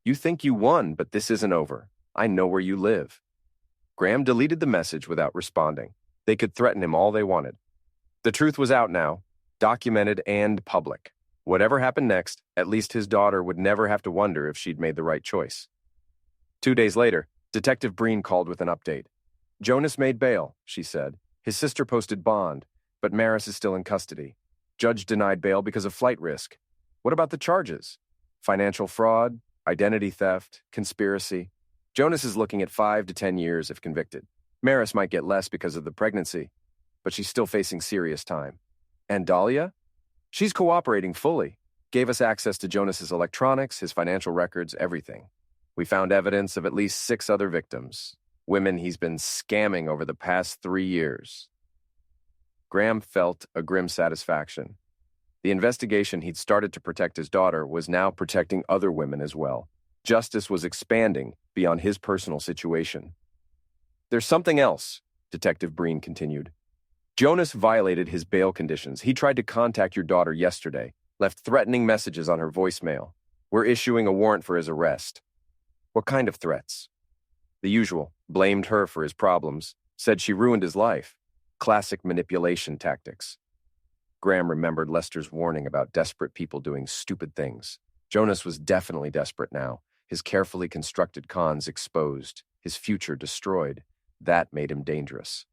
"You think you won, but this isn't over. I know where you live." Graham deleted the message without responding. They could threaten him all they wanted. The truth was out now, documented and public. Whatever happened next, at least his daughter would never have to wonder if she'd made the right choice. 2 days later, Detective Breen called with an update. "Jonas made bail," she said. "His sister posted bond, but Maris is still in custody. Judge denied bail because of flight risk. What about the charges? Financial fraud, identity theft, conspiracy. Jonas is looking at 5 to 10 years if convicted. Maris might get less because of the pregnancy, but she's still facing serious time. And Dahlia? She's cooperating fully. Gave us access to Jonas's electronics, his financial records, everything. We found evidence of at least 6 other victims, women he's been scamming over the past 3 years." Graham felt a grim satisfaction. The investigation he'd started to protect his daughter was now protecting other women as well. Justice was expanding beyond his personal situation. "There's something else," Detective Breen continued. "Jonas violated his bail conditions. He tried to contact your daughter yesterday, left threatening messages on her voicemail. We're issuing a warrant for his arrest." "What kind of threats?" "The usual. Blamed her for his problems. Said she ruined his life. Classic manipulation tactics." Graham remembered Lester's warning about desperate people doing stupid things. Jonas was definitely desperate now. His carefully constructed cons exposed, his future destroyed. That made him dangerous.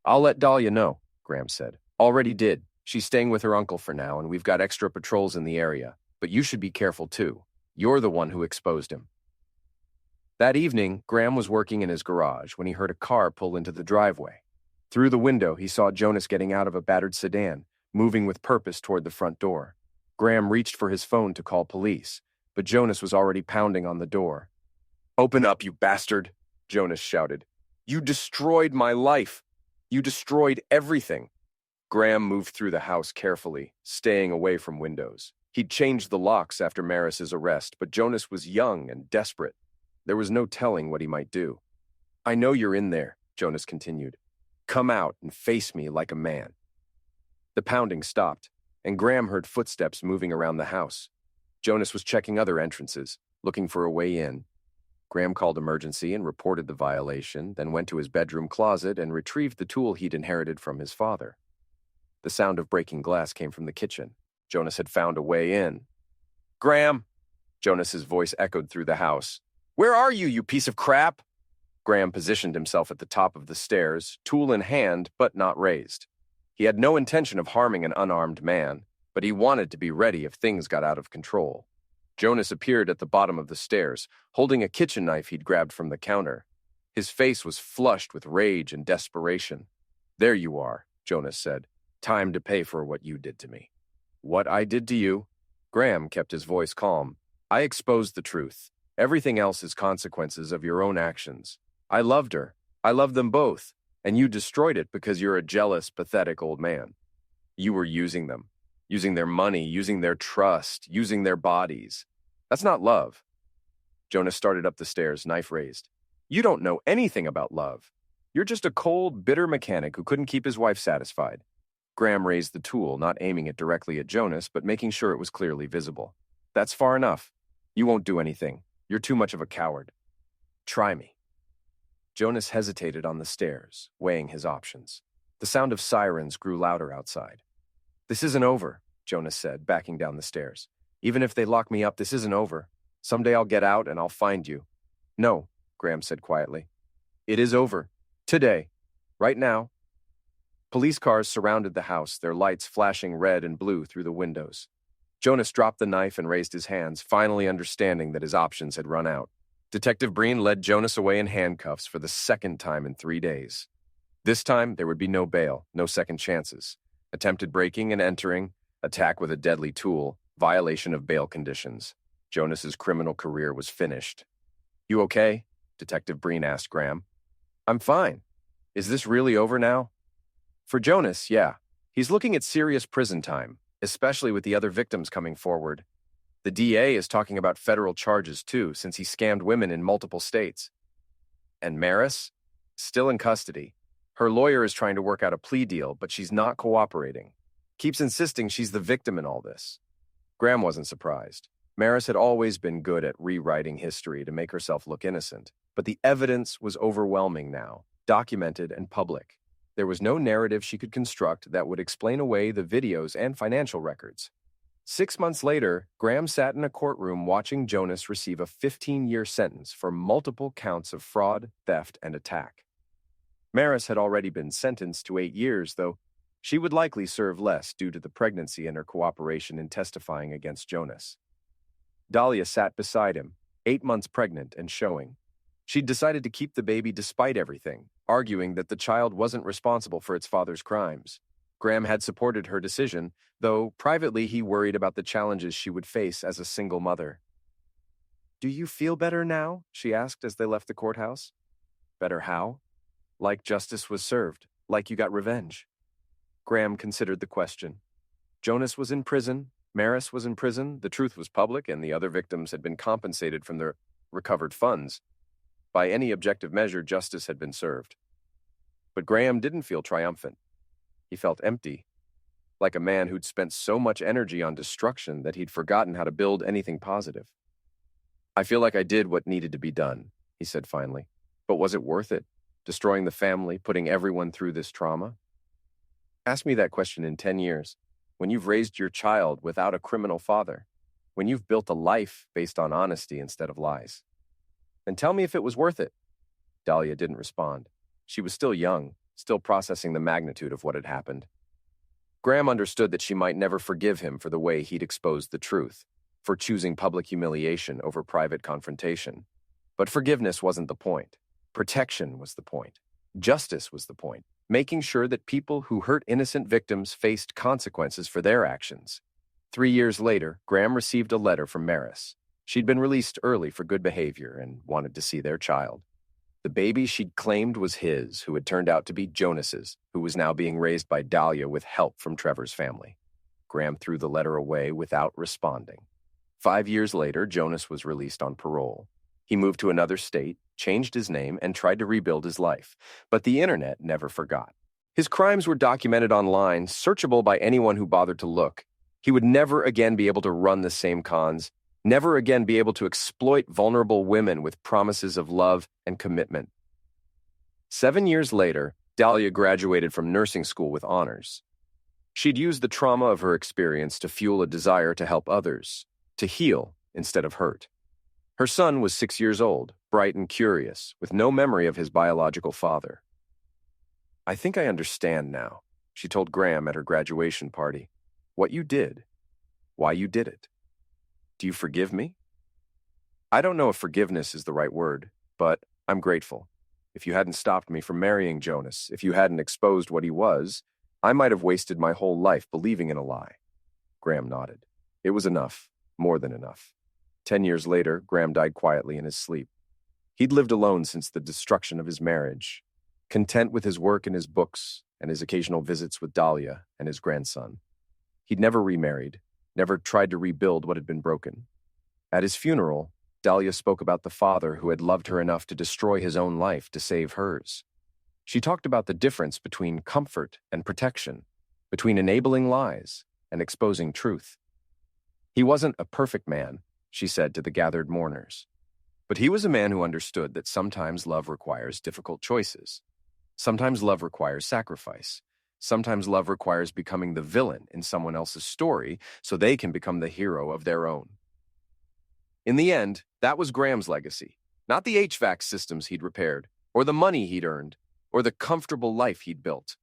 "I'll let Dahlia know," Graham said. "Already did. She's staying with her uncle for now, and we've got extra patrols in the area. But you should be careful too. You're the one who exposed him." That evening, Graham was working in his garage when he heard a car pull into the driveway. Through the window, he saw Jonas getting out of a battered sedan, moving with purpose toward the front door. Graham reached for his phone to call police, but Jonas was already pounding on the door. "Open up, you bastard," Jonas shouted. "You destroyed my life. You destroyed everything." Graham moved through the house carefully, staying away from windows. He'd changed the locks after Maris's arrest, but Jonas was young and desperate. There was no telling what he might do. "I know you're in there," Jonas continued. "Come out and face me like a man." The pounding stopped, and Graham heard footsteps moving around the house. Jonas was checking other entrances, looking for a way in. Graham called emergency and reported the violation, then went to his bedroom closet and retrieved the tool he'd inherited from his father. The sound of breaking glass came from the kitchen. Jonas had found a way in. "Graham!" Jonas's voice echoed through the house. "Where are you, you piece of crap?" Graham positioned himself at the top of the stairs, tool in hand, but not raised. He had no intention of harming an unarmed man, but he wanted to be ready if things got out of control. Jonas appeared at the bottom of the stairs, holding a kitchen knife he'd grabbed from the counter. His face was flushed with rage and desperation. "There you are," Jonas said. "Time to pay for what you did to me." "What I did to you?" Graham kept his voice calm. "I exposed the truth. Everything else is consequences of your own actions. I loved her. I loved them both. And you destroyed it because you're a jealous, pathetic old man. You were using them. Using their money, using their trust, using their bodies. That's not love." Jonas started up the stairs, knife raised. "You don't know anything about love. You're just a cold, bitter mechanic who couldn't keep his wife satisfied." Graham raised the tool, not aiming it directly at Jonas, but making sure it was clearly visible. "That's far enough. You won't do anything. You're too much of a coward. Try me." Jonas hesitated on the stairs, weighing his options. The sound of sirens grew louder outside. "This isn't over," Jonas said, backing down the stairs. "Even if they lock me up, this isn't over. Someday I'll get out and I'll find you." "No," Graham said quietly. "It is over. Today. Right now." Police cars surrounded the house, their lights flashing red and blue through the windows. Jonas dropped the knife and raised his hands, finally understanding that his options had run out. Detective Breen led Jonas away in handcuffs for the second time in 3 days. This time, there would be no bail, no second chances. Attempted breaking and entering, attack with a deadly tool, violation of bail conditions. Jonas's criminal career was finished. "You okay?" Detective Breen asked Graham. "I'm fine. Is this really over now?" For Jonas, yeah. He's looking at serious prison time, especially with the other victims coming forward. The DA is talking about federal charges too, since he scammed women in multiple states. And Maris? Still in custody. Her lawyer is trying to work out a plea deal, but she's not cooperating. Keeps insisting she's the victim in all this. Graham wasn't surprised. Maris had always been good at rewriting history to make herself look innocent, but the evidence was overwhelming now, documented and public. There was no narrative she could construct that would explain away the videos and financial records. 6 months later, Graham sat in a courtroom watching Jonas receive a 15-year sentence for multiple counts of fraud, theft, and attack. Maris had already been sentenced to 8 years, though she would likely serve less due to the pregnancy and her cooperation in testifying against Jonas. Dahlia sat beside him, 8 months pregnant and showing. She'd decided to keep the baby despite everything, arguing that the child wasn't responsible for its father's crimes. Graham had supported her decision, though privately he worried about the challenges she would face as a single mother. "Do you feel better now?" she asked as they left the courthouse. "Better how?" "Like justice was served, like you got revenge." Graham considered the question. Jonas was in prison, Maris was in prison, the truth was public, and the other victims had been compensated from their recovered funds. By any objective measure, justice had been served. But Graham didn't feel triumphant. He felt empty, like a man who'd spent so much energy on destruction that he'd forgotten how to build anything positive. "I feel like I did what needed to be done," he said finally. "But was it worth it? Destroying the family, putting everyone through this trauma?" Ask me that question in 10 years, when you've raised your child without a criminal father, when you've built a life based on honesty instead of lies. And tell me if it was worth it. Dahlia didn't respond. She was still young, still processing the magnitude of what had happened. Graham understood that she might never forgive him for the way he'd exposed the truth, for choosing public humiliation over private confrontation. But forgiveness wasn't the point. Protection was the point. Justice was the point, making sure that people who hurt innocent victims faced consequences for their actions. 3 years later, Graham received a letter from Maris. She'd been released early for good behavior and wanted to see their child. The baby she'd claimed was his, who had turned out to be Jonas's, who was now being raised by Dahlia with help from Trevor's family. Graham threw the letter away without responding. 5 years later, Jonas was released on parole. He moved to another state, changed his name, and tried to rebuild his life. But the internet never forgot. His crimes were documented online, searchable by anyone who bothered to look. He would never again be able to run the same cons, never again be able to exploit vulnerable women with promises of love and commitment. 7 years later, Dahlia graduated from nursing school with honors. She'd used the trauma of her experience to fuel a desire to help others, to heal instead of hurt. Her son was 6 years old, bright and curious, with no memory of his biological father. "I think I understand now," she told Graham at her graduation party. "What you did, why you did it. Do you forgive me?" "I don't know if forgiveness is the right word, but I'm grateful. If you hadn't stopped me from marrying Jonas, if you hadn't exposed what he was, I might have wasted my whole life believing in a lie." Graham nodded. It was enough, more than enough. 10 years later, Graham died quietly in his sleep. He'd lived alone since the destruction of his marriage, content with his work and his books and his occasional visits with Dahlia and his grandson. He'd never remarried, never tried to rebuild what had been broken. At his funeral, Dahlia spoke about the father who had loved her enough to destroy his own life to save hers. She talked about the difference between comfort and protection, between enabling lies and exposing truth. He wasn't a perfect man, she said to the gathered mourners. But he was a man who understood that sometimes love requires difficult choices. Sometimes love requires sacrifice. Sometimes love requires becoming the villain in someone else's story so they can become the hero of their own. In the end, that was Graham's legacy, not the HVAC systems he'd repaired, or the money he'd earned, or the comfortable life he'd built.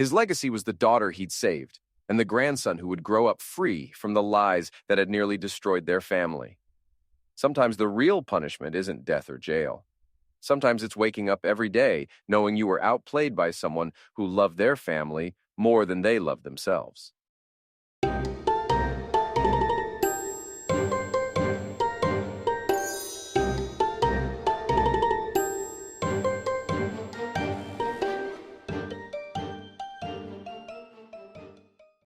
His legacy was the daughter he'd saved, and the grandson who would grow up free from the lies that had nearly destroyed their family. Sometimes the real punishment isn't death or jail. Sometimes it's waking up every day knowing you were outplayed by someone who loved their family more than they loved themselves.